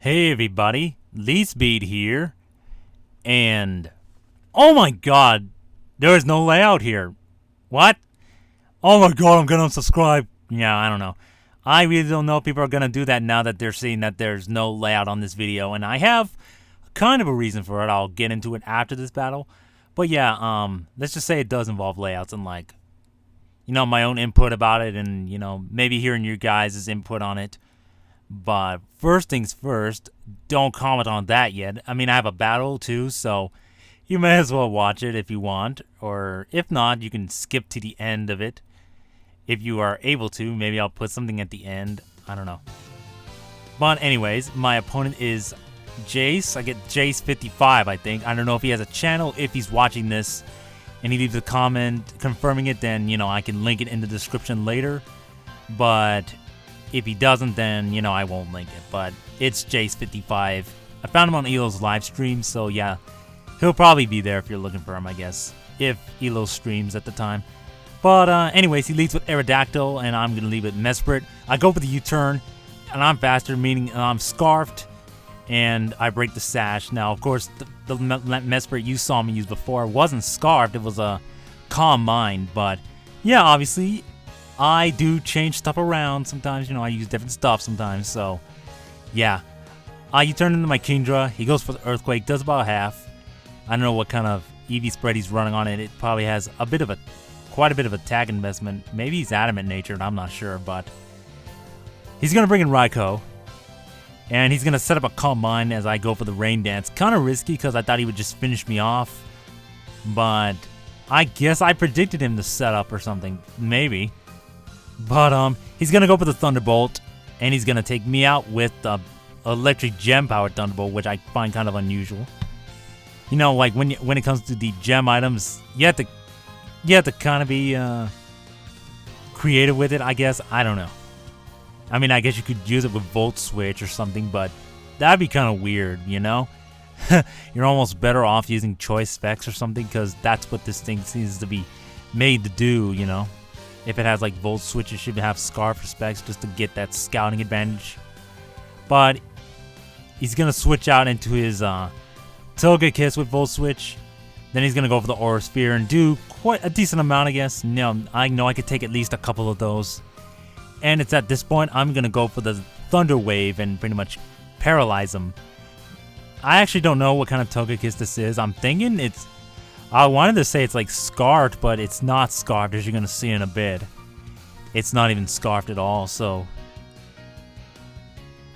Hey everybody, LeeSpeed here, and oh my god, there is no layout here. What? Oh my god, I'm gonna unsubscribe. Yeah, I don't know. I really don't know if people are gonna do that now that they're seeing that there's no layout on this video, and I have kind of a reason for it. I'll get into it after this battle. But yeah, let's just say it does involve layouts and like, my own input about it, and maybe hearing your guys' input on it. But first things first, don't comment on that yet. I mean, I have a battle too, so you may as well watch it if you want. Or if not, you can skip to the end of it. If you are able to, maybe I'll put something at the end. I don't know. But anyways, my opponent is Jace. I get Jace55, I think. I don't know if he has a channel. If he's watching this and he leaves a comment confirming it, then, I can link it in the description later. But if he doesn't, then, I won't link it. But it's Jace55. I found him on Elo's live stream, so yeah. He'll probably be there if you're looking for him, I guess. If Elo streams at the time. But anyways, he leads with Aerodactyl, and I'm going to lead with Mesprit. I go for the U-turn, and I'm faster, meaning I'm Scarfed, and I break the sash. Now, of course, the Mesprit you saw me use before wasn't Scarfed. It was a Calm Mind. But yeah, obviously, I do change stuff around sometimes. I use different stuff sometimes. So, yeah. You turn into my Kingdra. He goes for the Earthquake. Does about half. I don't know what kind of EV spread he's running on it. It probably has quite a bit of attack investment. Maybe he's adamant natured. I'm not sure. But he's going to bring in Raikou. And he's going to set up a Calm Mind as I go for the Rain Dance. Kind of risky because I thought he would just finish me off. But I guess I predicted him to set up or something. Maybe. But he's going to go for the Thunderbolt, and he's going to take me out with the Electric Gem-powered Thunderbolt, which I find kind of unusual. Like when it comes to the gem items, you have to kind of be creative with it, I guess. I don't know. I mean, I guess you could use it with Volt Switch or something, but that'd be kind of weird, You're almost better off using Choice Specs or something, because that's what this thing seems to be made to do, If it has like Volt Switch, it should have Scarf Specs just to get that scouting advantage. But he's going to switch out into his Togekiss with Volt Switch. Then he's going to go for the Aura Sphere and do quite a decent amount, I guess. I know I could take at least a couple of those. And it's at this point I'm going to go for the Thunder Wave and pretty much paralyze him. I actually don't know what kind of Togekiss this is. I'm thinking I wanted to say it's like Scarfed, but it's not Scarfed, as you're going to see in a bit. It's not even Scarfed at all, so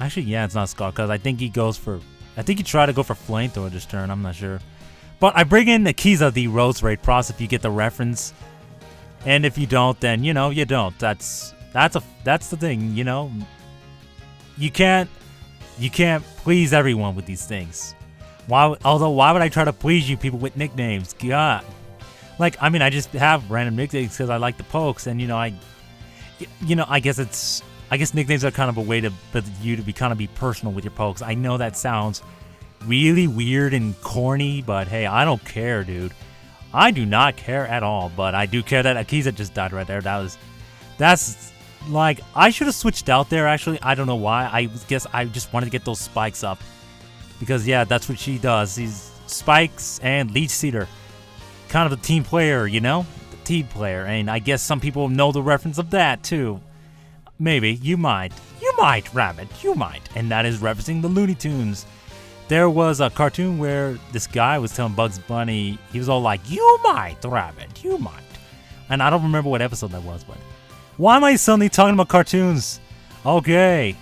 actually, yeah, it's not Scarfed, because I think he tried to go for Flamethrower this turn. I'm not sure. But I bring in Akiza the Roserade Pross if you get the reference. And if you don't, then, you don't. That's the thing, You can't please everyone with these things. Why would I try to please you people with nicknames? God. I just have random nicknames because I like the pokes, and, I guess nicknames are kind of a way for you to be personal with your pokes. I know that sounds really weird and corny, but hey, I don't care, dude. I do not care at all, but I do care that Akiza just died right there. I should have switched out there, actually. I don't know why. I guess I just wanted to get those spikes up. Because, yeah, that's what she does. These spikes and Leech Seeder. Kind of a team player, The team player. And I guess some people know the reference of that, too. Maybe. You might. You might, Rabbit. You might. And that is referencing the Looney Tunes. There was a cartoon where this guy was telling Bugs Bunny, he was all like, "You might, Rabbit. You might." And I don't remember what episode that was, but why am I suddenly talking about cartoons? Okay.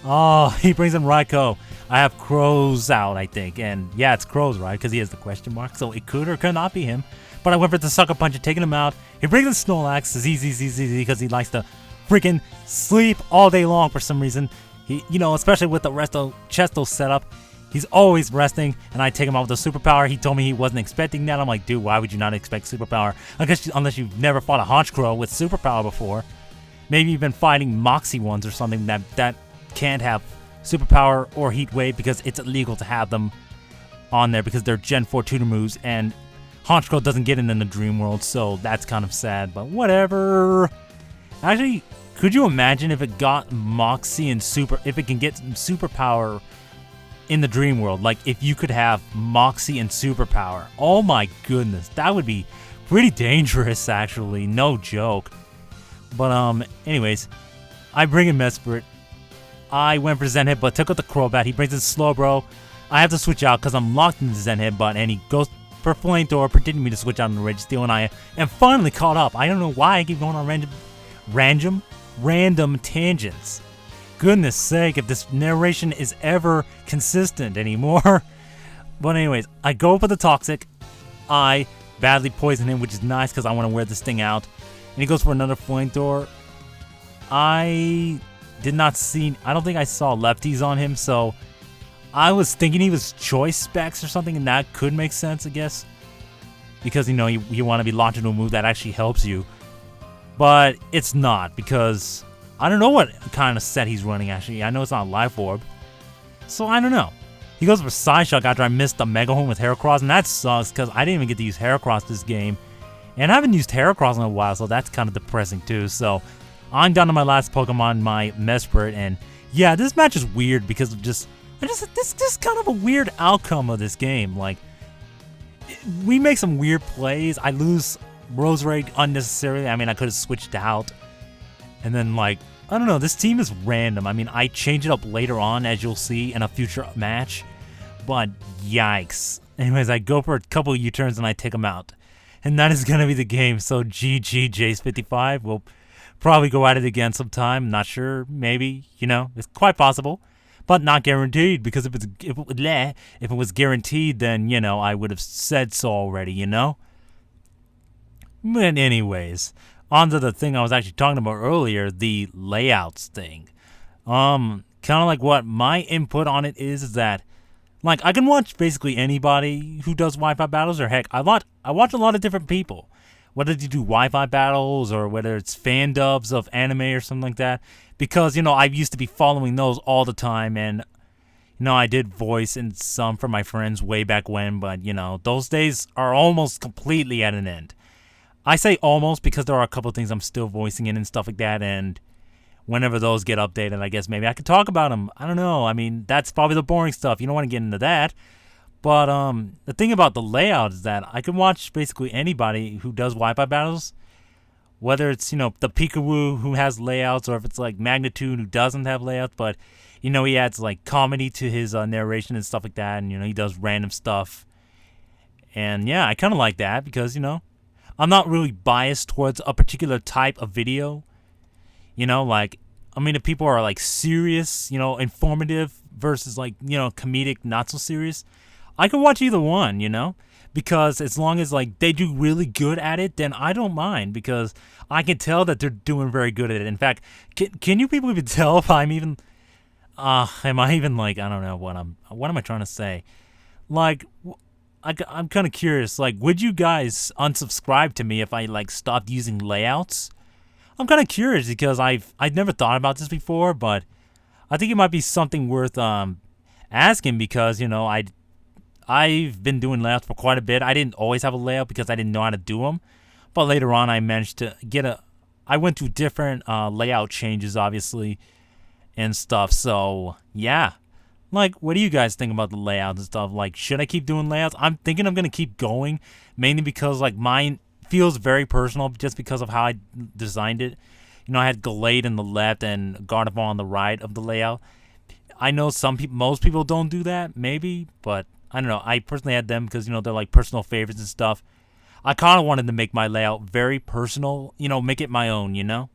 Oh, he brings in Raikou. I have Crows out, I think. And yeah, it's Crows, right? Because he has the question mark. So it could or could not be him. But I went for the Sucker Punch and taking him out. He brings in Snorlax, ZZZZ, because he likes to freaking sleep all day long for some reason. He, especially with the Resto Chesto setup. He's always resting, and I take him out with a superpower. He told me he wasn't expecting that. I'm like, dude, why would you not expect superpower? I guess unless you've never fought a Honchkrow with superpower before. Maybe you've been fighting Moxie ones or something that can't have superpower or Heat Wave because it's illegal to have them on there because they're Gen 4 tutor moves, and Honchkrow doesn't get it in the Dream World, so that's kind of sad, but whatever. Actually, could you imagine if it got Moxie and if it can get some superpower in the dream world. Like, if you could have Moxie and Superpower. Oh my goodness, that would be pretty dangerous, actually. No joke. But, anyways, I bring in Mesprit. I went for Zen Headbutt, took out the Crobat. He brings in Slowbro. I have to switch out because I'm locked into Zen Headbutt, and he goes for Flamethrower, pretending me to switch out on the Rage Steel, and I am finally caught up. I don't know why I keep going on random tangents. Goodness sake, if this narration is ever consistent anymore. But anyways, I go for the Toxic. I badly poison him, which is nice because I want to wear this thing out. And he goes for another Flamethrower. I don't think I saw lefties on him, so I was thinking he was choice specs or something, and that could make sense, I guess. Because, you know, you want to be launching a move that actually helps you. But it's not, because I don't know what kind of set he's running, actually. I know it's not Life Orb. So I don't know. He goes for Side Shock after I missed the Mega Horn with Heracross, and that sucks, because I didn't even get to use Heracross this game. And I haven't used Heracross in a while, so that's kind of depressing, too. So I'm down to my last Pokemon, my Mesprit, and yeah, this match is weird because of this is kind of a weird outcome of this game. Like, we make some weird plays. I lose Roserade unnecessarily. I mean, I could have switched out. And then, like, I don't know, this team is random. I mean, I change it up later on, as you'll see in a future match. But, yikes. Anyways, I go for a couple of U-turns and I take them out. And that is going to be the game. So, GG, Jace55. We'll probably go at it again sometime. Not sure. Maybe. You know, it's quite possible. But not guaranteed, because if it was guaranteed, then, you know, I would have said so already, you know? But anyways, on to the thing I was actually talking about earlier, the layouts thing. Kind of like what my input on it is that, like, I can watch basically anybody who does Wi-Fi battles, or heck, I watch a lot of different people. Whether they do Wi-Fi battles, or whether it's fan dubs of anime or something like that. Because, you know, I used to be following those all the time, and, you know, I did voice in some for my friends way back when, but, you know, those days are almost completely at an end. I say almost because there are a couple of things I'm still voicing in and stuff like that, and whenever those get updated, I guess maybe I could talk about them. I don't know. I mean, that's probably the boring stuff. You don't want to get into that. But the thing about the layout is that I can watch basically anybody who does Wi-Fi battles. Whether it's, you know, the Peekaboo who has layouts, or if it's like Magnitude who doesn't have layouts, but, you know, he adds like comedy to his narration and stuff like that, and, you know, he does random stuff. And yeah, I kind of like that because, you know, I'm not really biased towards a particular type of video. You know, like, I mean, if people are like serious, you know, informative versus like, you know, comedic, not so serious, I can watch either one, you know? Because as long as, like, they do really good at it, then I don't mind, because I can tell that they're doing very good at it. In fact, can you people even tell if I'm even, am I even, like, I don't know what am I trying to say? Like, I'm kind of curious, like, would you guys unsubscribe to me if I, like, stopped using layouts? I'm kind of curious, because I've never thought about this before, but I think it might be something worth, asking, because, you know, I've been doing layouts for quite a bit. I didn't always have a layout because I didn't know how to do them. But later on, I managed to I went through different layout changes, obviously, and stuff. So, yeah. Like, what do you guys think about the layouts and stuff? Like, should I keep doing layouts? I'm thinking I'm going to keep going, mainly because, like, mine feels very personal just because of how I designed it. You know, I had Gallade in the left and Gardevoir on the right of the layout. I know most people don't do that, maybe, but I don't know. I personally had them because, you know, they're like personal favorites and stuff. I kind of wanted to make my layout very personal, you know, make it my own, you know?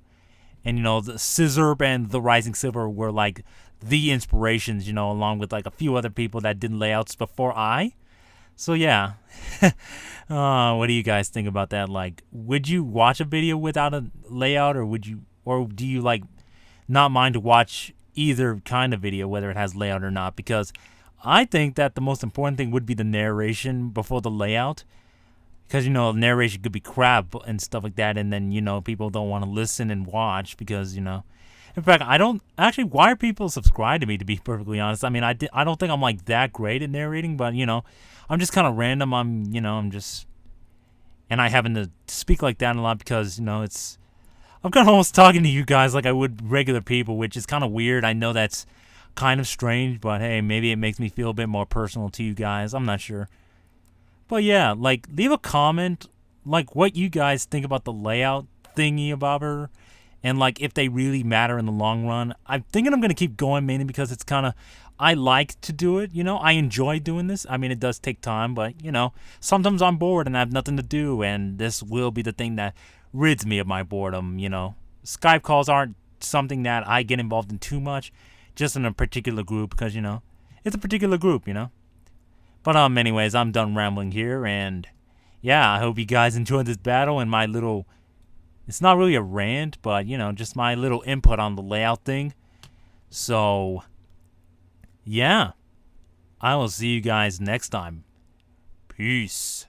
And, you know, the Scizorb and the Rising Silver were like the inspirations, you know, along with like a few other people that did layouts before I. So, yeah. What do you guys think about that? Like, would you watch a video without a layout, or do you like not mind to watch either kind of video, whether it has layout or not? Because I think that the most important thing would be the narration before the layout. Because, you know, narration could be crap and stuff like that, and then, you know, people don't want to listen and watch because, you know. In fact, I don't... Actually, why are people subscribed to me, to be perfectly honest? I mean, I don't think I'm, like, that great at narrating, but, you know, I'm just kind of random. I'm just... And I happen to speak like that a lot because, you know, I'm kind of almost talking to you guys like I would regular people, which is kind of weird. I know that's kind of strange, but hey, maybe it makes me feel a bit more personal to you guys. I'm not sure. But yeah, like, leave a comment, like, what you guys think about the layout thingy about her, and, like, if they really matter in the long run. I'm thinking I'm going to keep going, mainly because it's kind of, I like to do it, you know? I enjoy doing this. I mean, it does take time, but, you know, sometimes I'm bored and I have nothing to do, and this will be the thing that rids me of my boredom, you know? Skype calls aren't something that I get involved in too much, just in a particular group, because, you know, it's a particular group, you know? But anyways, I'm done rambling here, and yeah, I hope you guys enjoyed this battle and my little, it's not really a rant, but, you know, just my little input on the layout thing. So, yeah, I will see you guys next time. Peace.